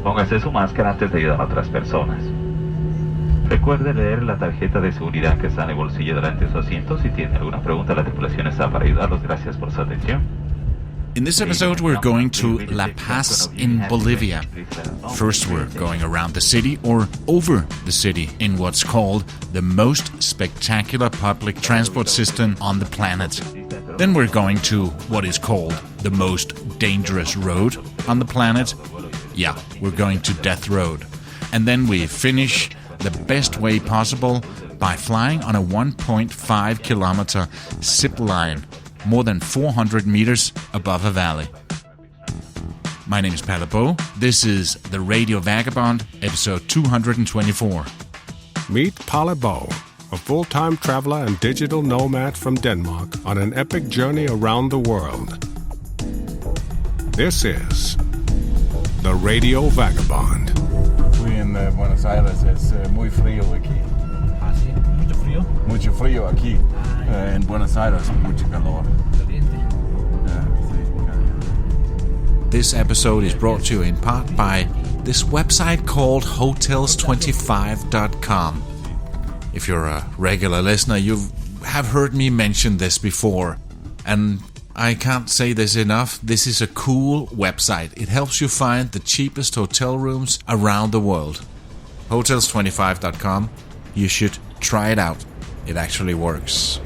Póngase su máscara antes de ayudar a otras personas. Recuerde leer la tarjeta de seguridad que está en el bolsillo delante de su asiento. Si tiene alguna pregunta, la tripulación está para ayudarlos. Gracias por su atención. In this episode, we're going to La Paz in Bolivia. First, we're going around the city or over the city in what's called the most spectacular public transport system on the planet. Then we're going to what is called the most dangerous road on the planet. Yeah, we're going to Death Road. And then we finish the best way possible by flying on a 1.5 kilometer zipline, more than 400 meters above a valley. My name is Palle Bo. This is the Radio Vagabond, episode 224. Meet Palle Bo, a full-time traveler and digital nomad from Denmark on an epic journey around the world. This is the Radio Vagabond. Fui en Buenos Aires, es muy frío aquí. Ah, sí, mucho frío. Mucho frío aquí. En Buenos Aires, mucho calor. Caliente. This episode is brought to you in part by this website called hotels25.com. If you're a regular listener, you have heard me mention this before, and I can't say this enough. This is a cool website. It helps you find the cheapest hotel rooms around the world. Hotels25.com. You should try it out. It actually works.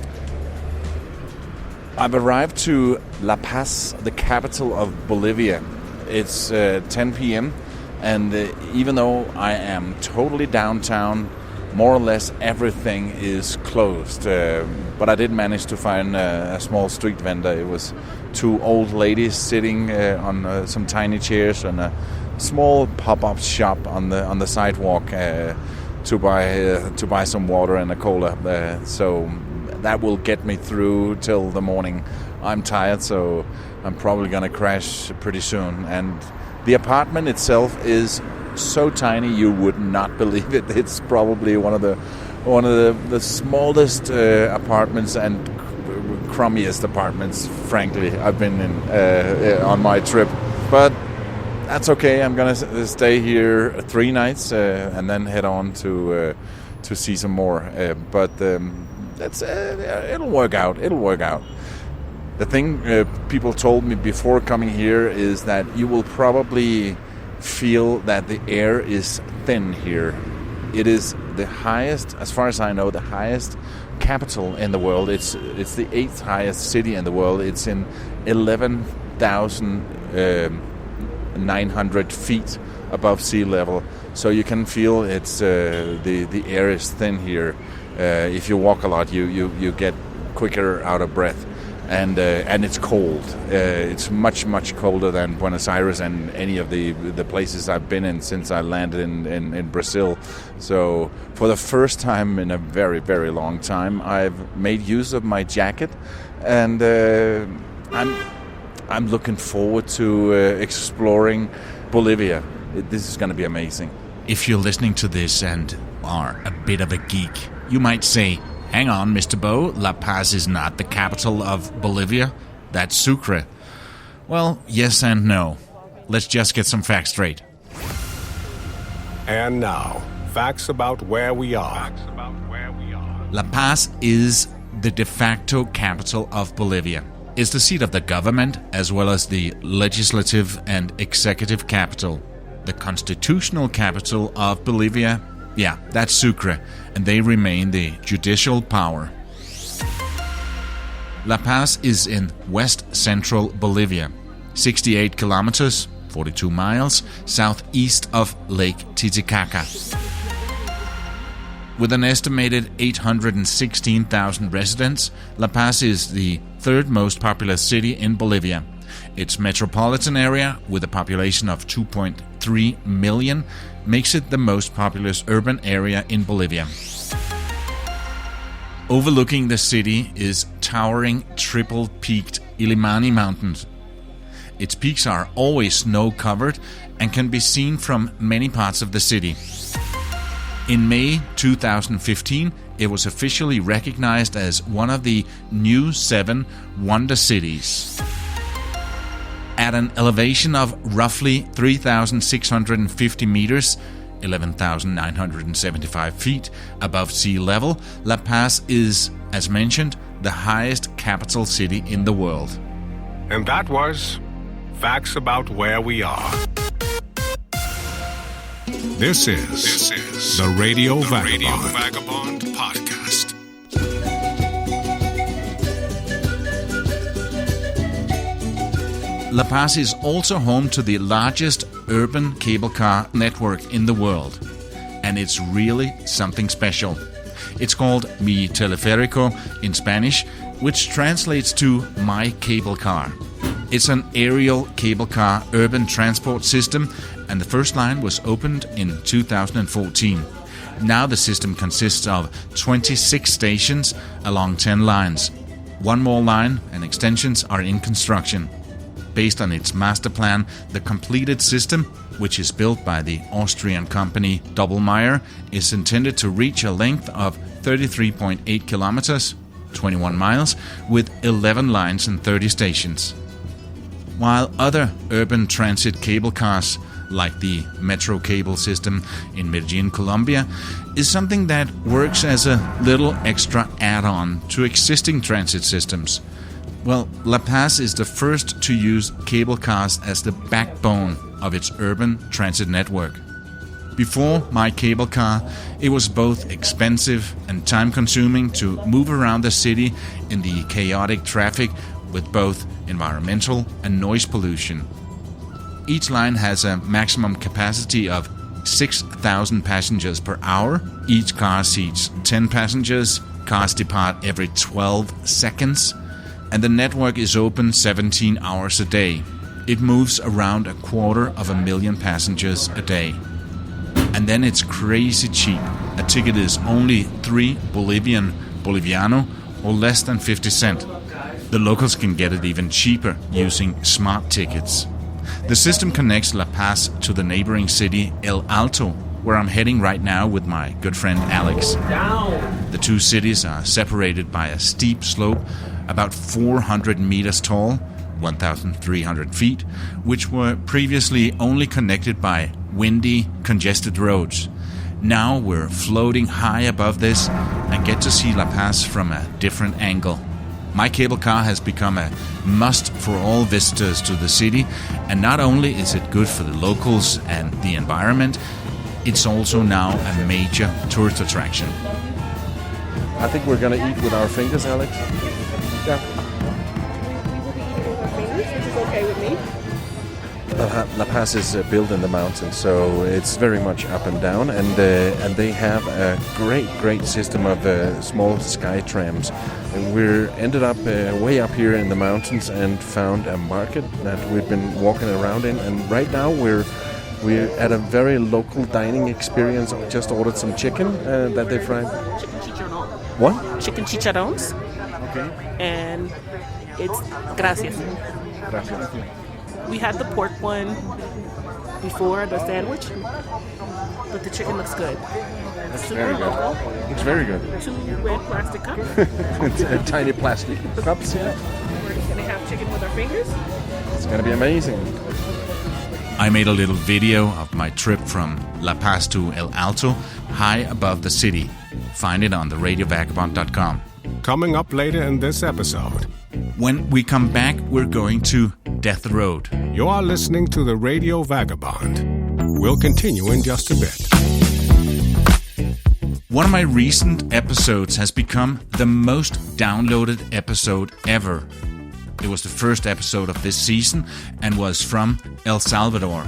I've arrived to La Paz, the capital of Bolivia. It's 10 p.m. and even though I am totally downtown, more or less everything is closed. But I did manage to find a small street vendor. It was two old ladies sitting on some tiny chairs and a small pop-up shop on the sidewalk to buy some water and a cola. So that will get me through till the morning. I'm tired, so I'm probably gonna crash pretty soon. And the apartment itself is so tiny you would not believe it. It's probably one of the smallest apartments and crummiest apartments, frankly, I've been in on my trip. But that's okay. I'm gonna stay here 3 nights and then head on to see some more. But it'll work out. It'll work out. The thing people told me before coming here is that you will probably feel that the air is thin here. It is the highest, as far as I know, the highest capital in the world. It's the 8th highest city in the world. It's in 11,900 feet above sea level. So you can feel it's the air is thin here. If you walk a lot, you get quicker out of breath, and it's cold. It's much colder than Buenos Aires and any of the places I've been in since I landed in Brazil. So for the first time in a very, very long time, I've made use of my jacket, and I'm looking forward to exploring Bolivia. This is going to be amazing. If you're listening to this and are a bit of a geek, you might say, hang on, Mr. Bo, La Paz is not the capital of Bolivia. That's Sucre. Well, yes and no. Let's just get some facts straight. And now, facts about where we are. La Paz is the de facto capital of Bolivia. It's the seat of the government as well as the legislative and executive capital. The constitutional capital of Bolivia, yeah, that's Sucre, and they remain the judicial power. La Paz is in west-central Bolivia, 68 kilometers, 42 miles, southeast of Lake Titicaca. With an estimated 816,000 residents, La Paz is the third most populous city in Bolivia. Its metropolitan area, with a population of 2.3 million, makes it the most populous urban area in Bolivia. Overlooking the city is towering triple-peaked Illimani Mountains. Its peaks are always snow-covered and can be seen from many parts of the city. In May 2015, it was officially recognized as one of the new 7 Wonder Cities. At an elevation of roughly 3,650 meters, 11,975 feet above sea level, La Paz is, as mentioned, the highest capital city in the world. And that was Facts About Where We Are. This is the Radio Vagabond podcast. La Paz is also home to the largest urban cable car network in the world. And it's really something special. It's called Mi Teleférico in Spanish, which translates to My Cable Car. It's an aerial cable car urban transport system, and the first line was opened in 2014. Now the system consists of 26 stations along 10 lines. One more line and extensions are in construction. Based on its master plan, the completed system, which is built by the Austrian company Doppelmayr, is intended to reach a length of 33.8 kilometers, 21 miles, with 11 lines and 30 stations. While other urban transit cable cars, like the Metro cable system in Medellin, Colombia, is something that works as a little extra add-on to existing transit systems. Well, La Paz is the first to use cable cars as the backbone of its urban transit network. Before My Cable Car, it was both expensive and time-consuming to move around the city in the chaotic traffic with both environmental and noise pollution. Each line has a maximum capacity of 6,000 passengers per hour. Each car seats 10 passengers. Cars depart every 12 seconds. And the network is open 17 hours a day. It moves around 250,000 passengers a day. And then it's crazy cheap. A ticket is only 3 Boliviano, or less than 50 cents. The locals can get it even cheaper using smart tickets. The system connects La Paz to the neighboring city El Alto, where I'm heading right now with my good friend Alex. The two cities are separated by a steep slope about 400 meters tall, 1,300 feet, which were previously only connected by windy, congested roads. Now we're floating high above this and get to see La Paz from a different angle. My Cable Car has become a must for all visitors to the city, and not only is it good for the locals and the environment, it's also now a major tourist attraction. I think we're going to eat with our fingers, Alex. Yeah. Which is okay with me. La Paz is built in the mountains, so it's very much up and down, and they have a great system of small sky trams. And we ended up way up here in the mountains and found a market that we've been walking around in, and right now we're at a very local dining experience. We just ordered some chicken that they fried. Chicken chicharrón. What? Chicken chicharrones. Okay. And it's gracias. Gracias. We had the pork one before the sandwich, but the chicken looks good. That's Super very good. local. It's very good. 2 red plastic cups. It's tiny plastic cups. Yeah. We're going to have chicken with our fingers. It's going to be amazing. I made a little video of my trip from La Paz to El Alto, high above the city. Find it on the radiovagabond.com. Coming up later in this episode. When we come back, we're going to Death Road. You are listening to the Radio Vagabond. We'll continue in just a bit. One of my recent episodes has become the most downloaded episode ever. It was the first episode of this season and was from El Salvador.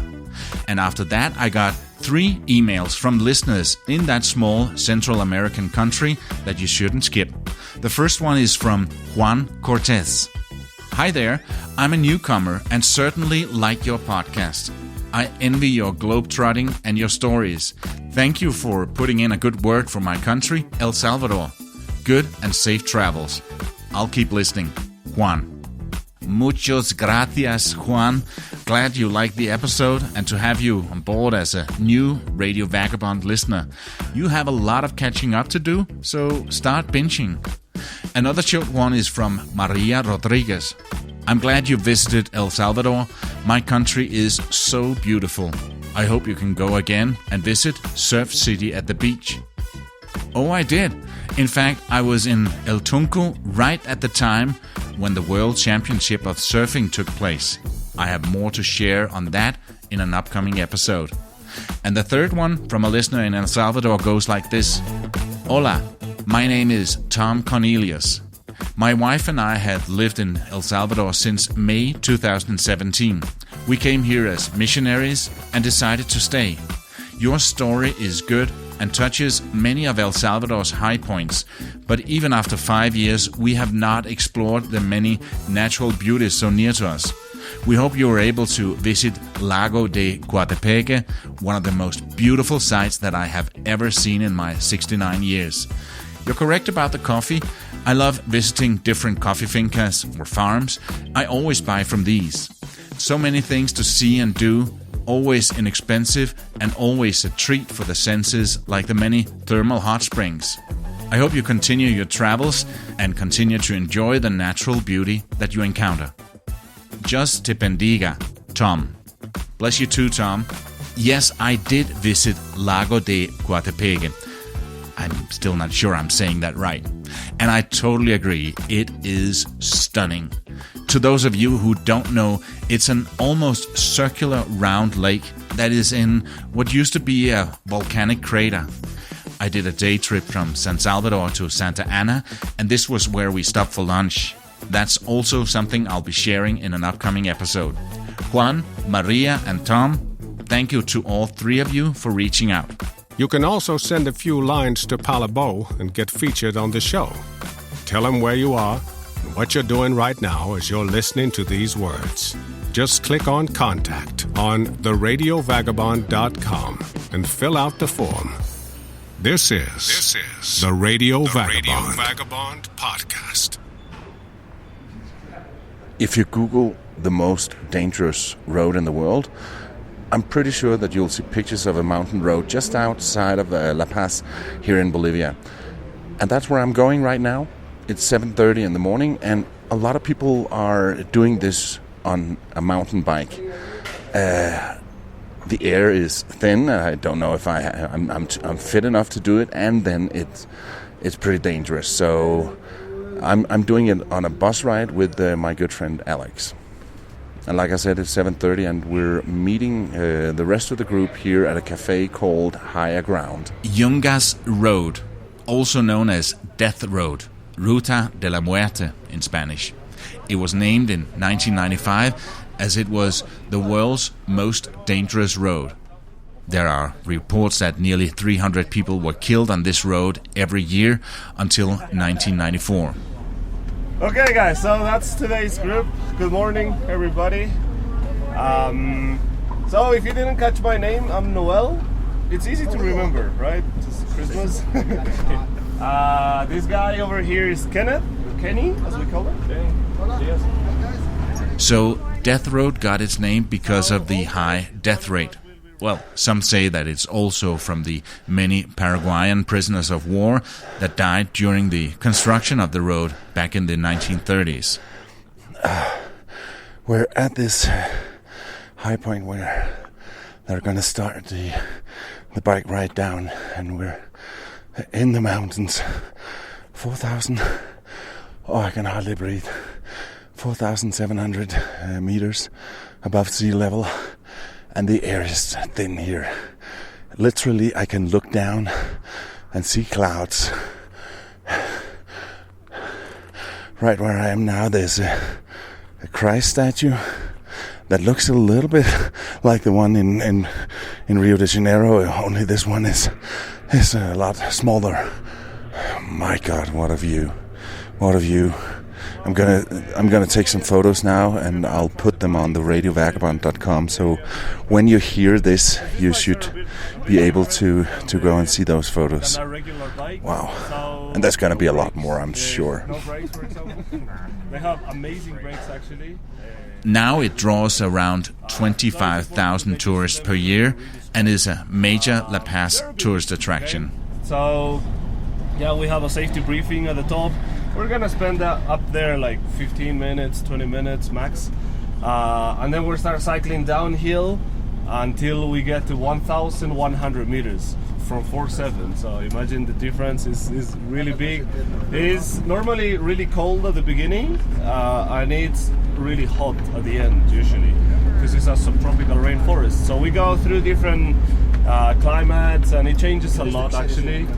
And after that, I got 3 emails from listeners in that small Central American country that you shouldn't skip. The first one is from Juan Cortez. Hi there, I'm a newcomer and certainly like your podcast. I envy your globetrotting and your stories. Thank you for putting in a good word for my country, El Salvador. Good and safe travels. I'll keep listening. Juan. Muchos gracias, Juan. Glad you liked the episode and to have you on board as a new Radio Vagabond listener. You have a lot of catching up to do, so start binging. Another short one is from Maria Rodriguez. I'm glad you visited El Salvador. My country is so beautiful. I hope you can go again and visit Surf City at the beach. Oh, I did. In fact, I was in El Tunco right at the time when the World Championship of Surfing took place. I have more to share on that in an upcoming episode. And the third one from a listener in El Salvador goes like this. Hola, my name is Tom Cornelius. My wife and I had lived in El Salvador since May 2017. We came here as missionaries and decided to stay. Your story is good and touches many of El Salvador's high points, but even after 5 years, we have not explored the many natural beauties so near to us. We hope you were able to visit Lago de Coatepeque, one of the most beautiful sights that I have ever seen in my 69 years. You're correct about the coffee. I love visiting different coffee fincas or farms. I always buy from these. So many things to see and do, always inexpensive and always a treat for the senses, like the many thermal hot springs. I hope you continue your travels and continue to enjoy the natural beauty that you encounter. Just te bendiga, Tom. Bless you too, Tom. Yes, I did visit Lago de Coatepeque. I'm still not sure I'm saying that right. And I totally agree, it is stunning. To those of you who don't know, it's an almost circular round lake that is in what used to be a volcanic crater. I did a day trip from San Salvador to Santa Ana, and this was where we stopped for lunch. That's also something I'll be sharing in an upcoming episode. Juan, Maria, and Tom, thank you to all three of you for reaching out. You can also send a few lines to Palabo and get featured on the show. Tell him where you are and what you're doing right now as you're listening to these words. Just click on Contact on theradiovagabond.com and fill out the form. This is the Radio Vagabond podcast. If you Google the most dangerous road in the world, I'm pretty sure that you'll see pictures of a mountain road just outside of La Paz here in Bolivia. And that's where I'm going right now. It's 7:30 in the morning, and a lot of people are doing this on a mountain bike. The air is thin. I don't know if I'm fit enough to do it, and then it's pretty dangerous. So I'm doing it on a bus ride with my good friend Alex. And like I said, it's 7:30, and we're meeting the rest of the group here at a cafe called Higher Ground. Yungas Road, also known as Death Road, Ruta de la Muerte in Spanish. It was named in 1995 as it was the world's most dangerous road. There are reports that nearly 300 people were killed on this road every year until 1994. Okay guys, so that's today's group. Good morning everybody. So if you didn't catch my name, I'm Noel. It's easy to remember, right? It's Christmas. This guy over here is Kenny, as we call him. Yes. So Death Road got its name because of the high death rate. Well, some say that it's also from the many Paraguayan prisoners of war that died during the construction of the road back in the 1930s. We're at this high point where they're going to start the bike ride down, and we're in the mountains. 4,000... Oh, I can hardly breathe. 4,700 meters above sea level. And the air is thin here. Literally, I can look down and see clouds. Right where I am now, there's a Christ statue that looks a little bit like the one in Rio de Janeiro, only this one is a lot smaller. My God, what a view. What a view. I'm gonna take some photos now, and I'll put them on the radiovagabond.com. So when you hear this, you should be able to go and see those photos. Wow. And there's gonna be a lot more, I'm sure. They have amazing brakes actually. Now it draws around 25,000 tourists per year and is a major La Paz tourist attraction. So yeah, we have a safety briefing at the top. We're gonna spend up there like 15 minutes, 20 minutes max. And then we'll start cycling downhill until we get to 1,100 meters from 4.7. So imagine the difference is really big. It's normally really cold at the beginning, and it's really hot at the end usually, because it's a subtropical rainforest. So we go through different climates, and it changes a lot actually.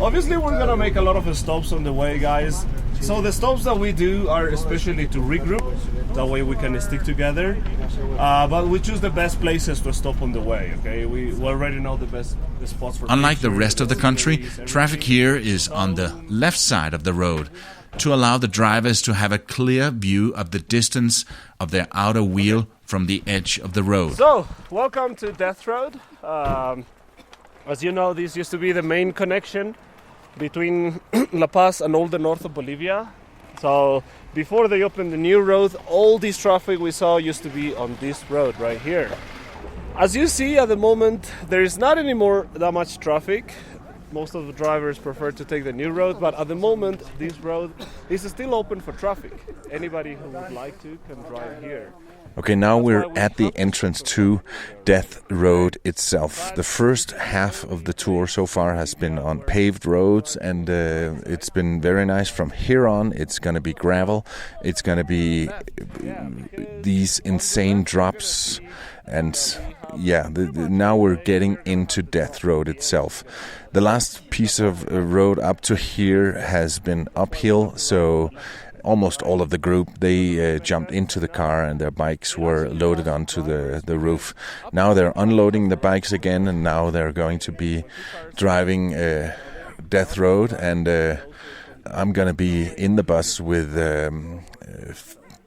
Obviously we're gonna make a lot of stops on the way, guys. So the stops that we do are especially to regroup, that way we can stick together. But we choose the best places to stop on the way, okay? We already know the spots for... Unlike the rest of the country, traffic here is on the left side of the road to allow the drivers to have a clear view of the distance of their outer wheel from the edge of the road. So, welcome to Death Road. As you know, this used to be the main connection between La Paz and all the north of Bolivia. So before they opened the new road, all this traffic we saw used to be on this road right here. As you see at the moment, there is not anymore that much traffic. Most of the drivers prefer to take the new road, but at the moment this road is still open for traffic. Anybody who would like to can drive here. Okay, now we're at the entrance to Death Road itself. The first half of the tour so far has been on paved roads, and it's been very nice. From here on, it's going to be gravel. It's going to be these insane drops, and yeah, now we're getting into Death Road itself. The last piece of road up to here has been uphill, so almost all of the group, they jumped into the car and their bikes were loaded onto the roof. Now they're unloading the bikes again, and now they're going to be driving Death Road, and I'm going to be in the bus with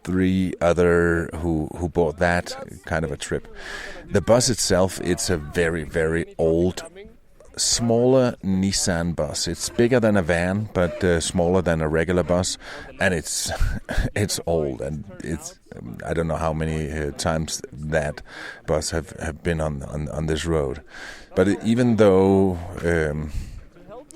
3 other who bought that kind of a trip. The bus itself, it's a very, very old, smaller Nissan bus. It's bigger than a van, but smaller than a regular bus, and it's old, and it's I don't know how many times that bus have been on this road. But even though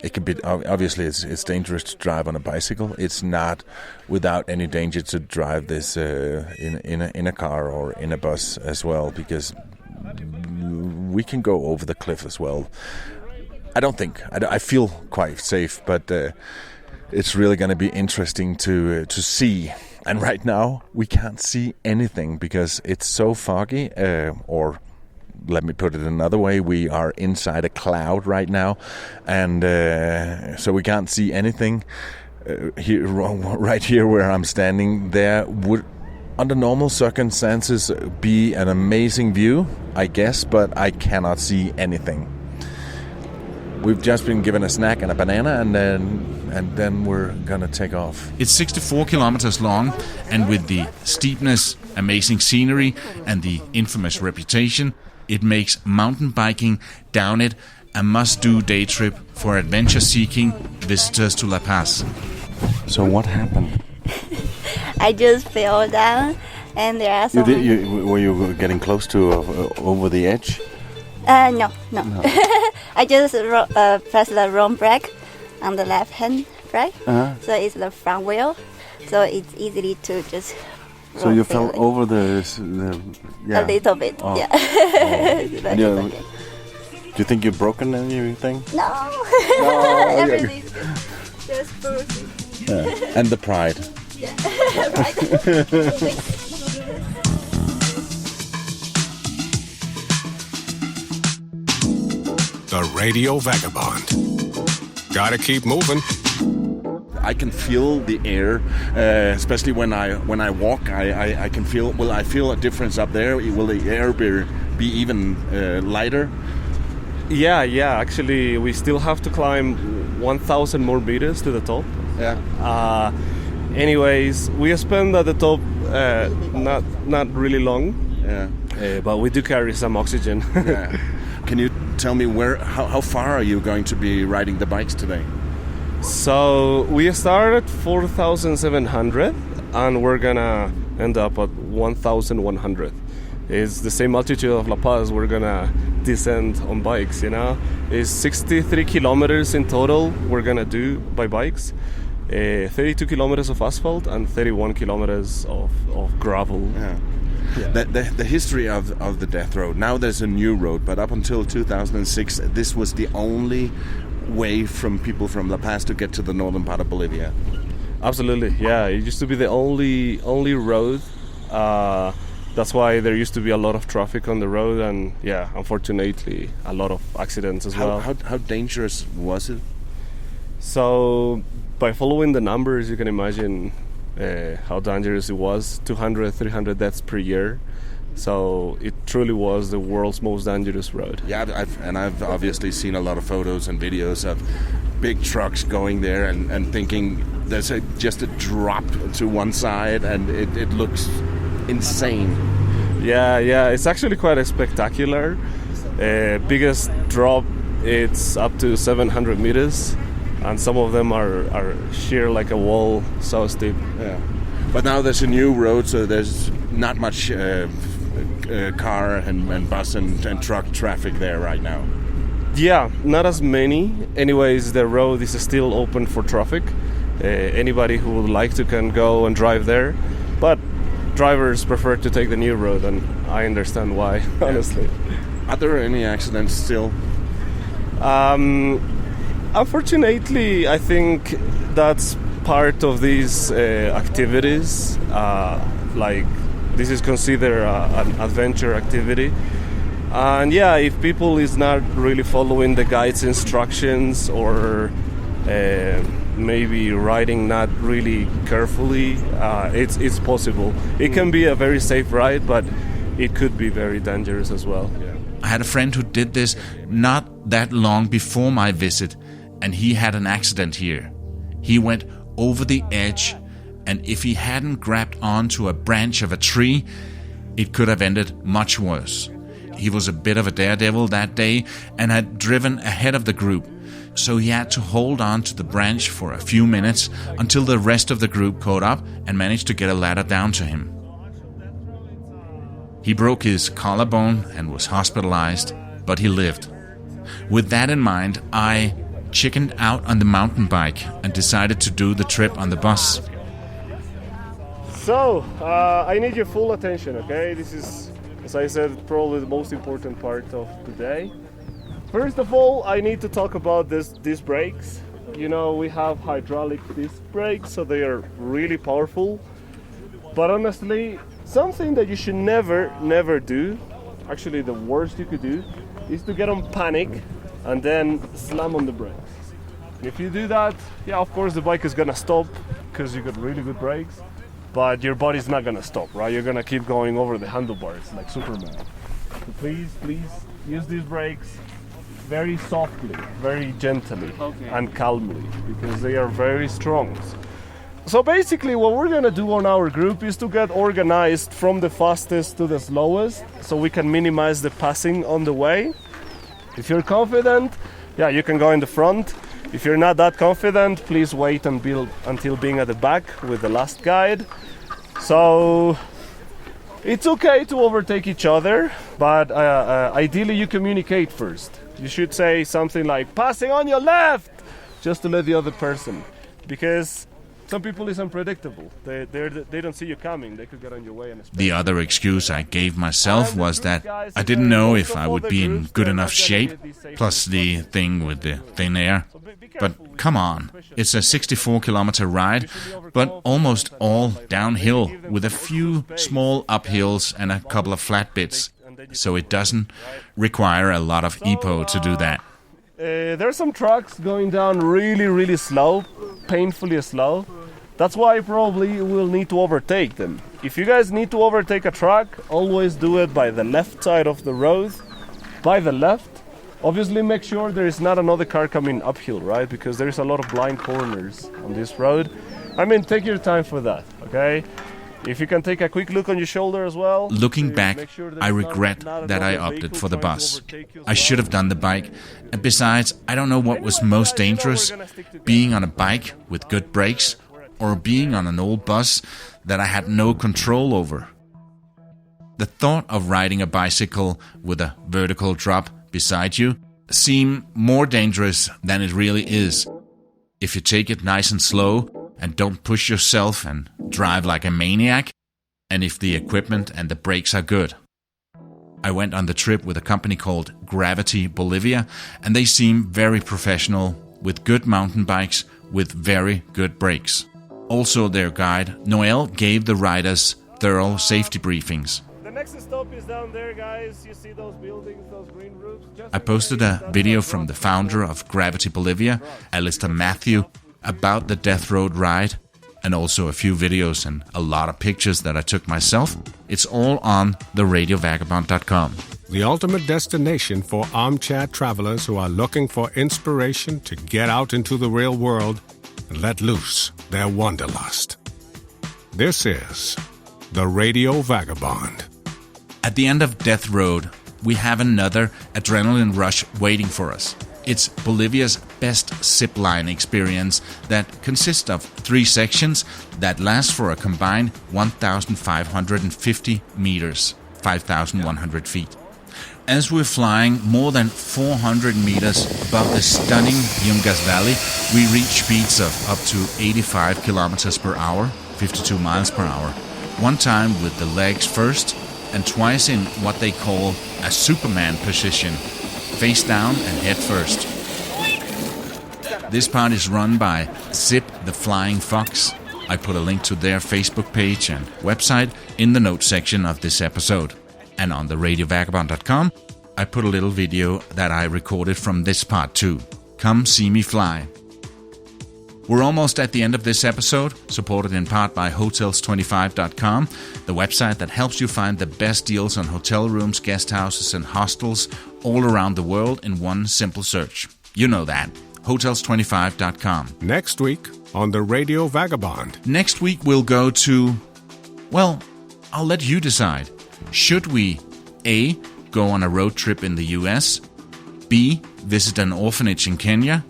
it can be, obviously it's dangerous to drive on a bicycle, it's not without any danger to drive this in a car or in a bus as well, because we can go over the cliff as well. I feel quite safe, but it's really going to be interesting to see. And right now we can't see anything because it's so foggy. Or let me put it another way: we are inside a cloud right now, and so we can't see anything. Right here where I'm standing, there would, under normal circumstances, be an amazing view, I guess, but I cannot see anything. We've just been given a snack and a banana, and then we're gonna take off. It's 64 kilometers long, and with the steepness, amazing scenery, and the infamous reputation, it makes mountain biking down it a must-do day trip for adventure-seeking visitors to La Paz. So what happened? I just fell down, and there are some... Were you getting close to over the edge? No. I just pressed the wrong brake on the left hand brake, so it's the front wheel, so it's easily to just. So you fell over the yeah. A little bit, oh. yeah. Oh. Okay. Do you think you've broken anything? No. Everything's good. Just bruising. Yeah. And the pride. Yeah. Right. The Radio Vagabond. Gotta keep moving. I can feel the air, especially when I walk. I can feel. Will I feel a difference up there? Will the air be even lighter? Yeah. Actually, we still have to climb 1,000 more meters to the top. Yeah. Anyways, we spend at the top not really long. Yeah. But we do carry some oxygen. Yeah. Can you tell me how far are you going to be riding the bikes today? So we started at 4,700 and we're gonna end up at 1,100. It's the same altitude of La Paz. We're gonna descend on bikes, you know. It's 63 kilometers in total we're gonna do by bikes. 32 kilometers of asphalt and 31 kilometers of gravel. Yeah. The history of the death road. Now there's a new road, but up until 2006, this was the only way from people from La Paz to get to the northern part of Bolivia. Absolutely, yeah. It used to be the only road. That's why there used to be a lot of traffic on the road, and yeah, unfortunately, a lot of accidents as well. How dangerous was it? So, by following the numbers, you can imagine how dangerous it was. 200, 300 deaths per year. So it truly was the world's most dangerous road. Yeah, I've obviously seen a lot of photos and videos of big trucks going there and thinking there's just a drop to one side, and it looks insane. Yeah, it's actually quite spectacular. Biggest drop, it's up to 700 meters, and some of them are sheer like a wall, so steep. Yeah, but now there's a new road, so there's not much car and bus and truck traffic there right now. Yeah, not as many. Anyways, the road is still open for traffic. Anybody who would like to can go and drive there, but drivers prefer to take the new road, and I understand why, honestly. Are there any accidents still? Unfortunately, I think that's part of these activities. Like, this is considered an adventure activity. And yeah, if people is not really following the guide's instructions, or maybe riding not really carefully, it's possible. It can be a very safe ride, but it could be very dangerous as well. Yeah. I had a friend who did this not that long before my visit, and he had an accident here. He went over the edge, and if he hadn't grabbed onto a branch of a tree, it could have ended much worse. He was a bit of a daredevil that day and had driven ahead of the group, so he had to hold on to the branch for a few minutes until the rest of the group caught up and managed to get a ladder down to him. He broke his collarbone and was hospitalized, but he lived. With that in mind, I chickened out on the mountain bike and decided to do the trip on the bus. So, I need your full attention, okay? This is, as I said, probably the most important part of today. First of all, I need to talk about these brakes. You know, we have hydraulic disc brakes, so they are really powerful. But honestly, something that you should never do, actually the worst you could do, is to get on panic and then slam on the brakes. If you do that, yeah, of course the bike is gonna stop because you got really good brakes, but your body's not gonna stop, right? You're gonna keep going over the handlebars like Superman. So please use these brakes very softly, very gently, and calmly, because they are very strong. So basically what we're gonna do on our group is to get organized from the fastest to the slowest, so we can minimize the passing on the way. If you're confident, yeah, you can go in the front. If you're not that confident, please wait until being at the back with the last guide. So it's okay to overtake each other, but ideally you communicate first. You should say something like, passing on your left, just to let the other person, because some people is unpredictable. They don't see you coming. They could get on your way. The other excuse I gave myself was that I didn't know if I would be in good enough shape, plus the thing with the thin air. But come on, it's a 64-kilometer ride, but almost all downhill, with a few small uphills and a couple of flat bits. So it doesn't require a lot of EPO to do that. There are some trucks going down really slow, painfully slow. That's why probably you will need to overtake them. If you guys need to overtake a truck, always do it by the left side of the road, by the left. Obviously make sure there is not another car coming uphill, right? Because there is a lot of blind corners on this road. I mean, take your time for that, okay? If you can take a quick look on your shoulder as well. Looking back, I regret that I opted for the bus. I should have done the bike. And besides, I don't know what was most dangerous, being on a bike with good brakes or being on an old bus that I had no control over. The thought of riding a bicycle with a vertical drop beside you seemed more dangerous than it really is. If you take it nice and slow, and don't push yourself and drive like a maniac, and if the equipment and the brakes are good. I went on the trip with a company called Gravity Bolivia, and they seem very professional, with good mountain bikes with very good brakes. Also, their guide, Noel, gave the riders thorough safety briefings. The next stop is down there, guys. You see those buildings, those green roofs? I posted a video from the founder of Gravity Bolivia, Alistair Matthew, about the Death Road ride, and also a few videos and a lot of pictures that I took myself. It's all on theradiovagabond.com. The ultimate destination for armchair travelers who are looking for inspiration to get out into the real world and let loose their wanderlust. This is the Radio Vagabond. At the end of Death Road, we have another adrenaline rush waiting for us. It's Bolivia's best zipline experience that consists of 3 sections that last for a combined 1,550 meters, 5,100 feet. As we're flying more than 400 meters above the stunning Yungas Valley, we reach speeds of up to 85 kilometers per hour, 52 miles per hour. One time with the legs first, and twice in what they call a Superman position, face down and head first. This part is run by Zip the Flying Fox. I put a link to their Facebook page and website in the notes section of this episode. And on the radiovagabond.com, I put a little video that I recorded from this part too. Come see me fly. We're almost at the end of this episode, supported in part by Hotels25.com, the website that helps you find the best deals on hotel rooms, guest houses, and hostels all around the world in one simple search. You know that. Hotels25.com. Next week on the Radio Vagabond. Next week we'll go to... Well, I'll let you decide. Should we A. go on a road trip in the US, B. visit an orphanage in Kenya,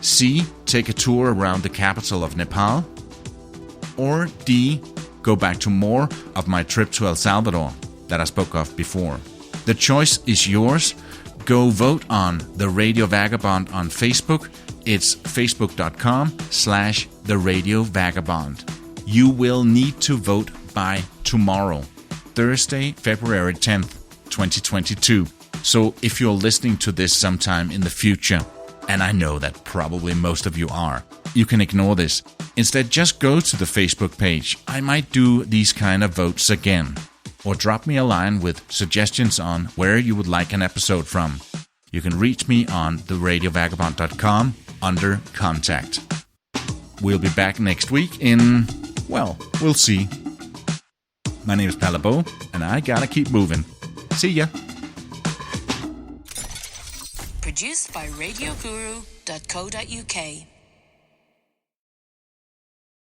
C. take a tour around the capital of Nepal, or D. go back to more of my trip to El Salvador that I spoke of before? The choice is yours. Go vote on the Radio Vagabond on Facebook. It's facebook.com/the Radio Vagabond. You will need to vote by tomorrow, Thursday, February 10th, 2022. So if you're listening to this sometime in the future, and I know that probably most of you are, you can ignore this. Instead, just go to the Facebook page. I might do these kind of votes again. Or drop me a line with suggestions on where you would like an episode from. You can reach me on theradiovagabond.com under Contact. We'll be back next week in, well, we'll see. My name is Palabo, and I gotta keep moving. See ya. Produced by radioguru.co.uk.